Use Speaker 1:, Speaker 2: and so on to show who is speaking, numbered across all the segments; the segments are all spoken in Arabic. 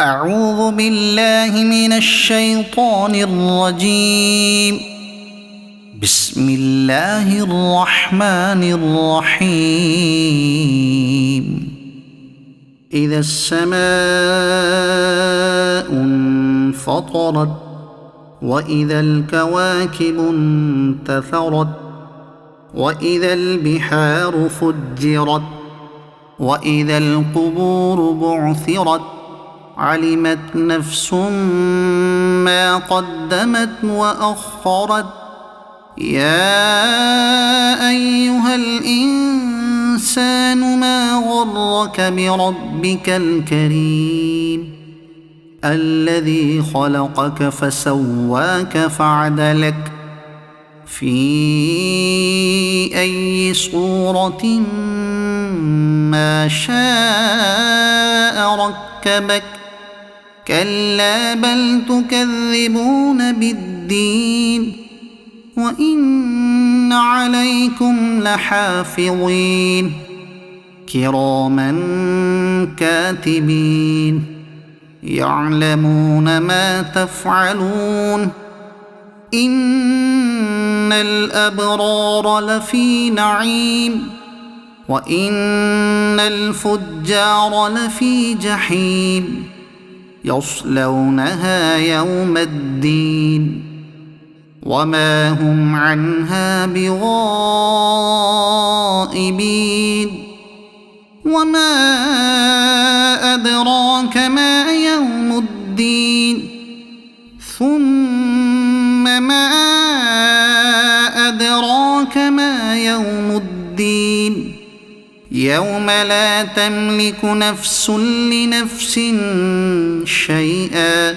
Speaker 1: أعوذ بالله من الشيطان الرجيم. بسم الله الرحمن الرحيم. إذا السماء انفطرت وإذا الكواكب انتثرت وإذا البحار فجرت وإذا القبور بعثرت علمت نفس ما قدمت وأخرت. يا أيها الإنسان ما غرك بربك الكريم الذي خلقك فسواك فعدلك في أي صورة ما شاء ركبك. كلا بل تكذبون بالدين وإن عليكم لحافظين كراما كاتبين يعلمون ما تفعلون. إن الأبرار لفي نعيم وإن الفجار لفي جحيم يصلونها يوم الدين وما هم عنها بغائبين. وما أدراك ما يوم الدين ثم ما أدراك ما يوم الدين يوم لا تملك نفس لنفس شيئا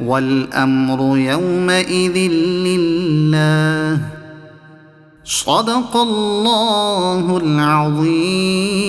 Speaker 1: والأمر يومئذ لله. صدق الله العظيم.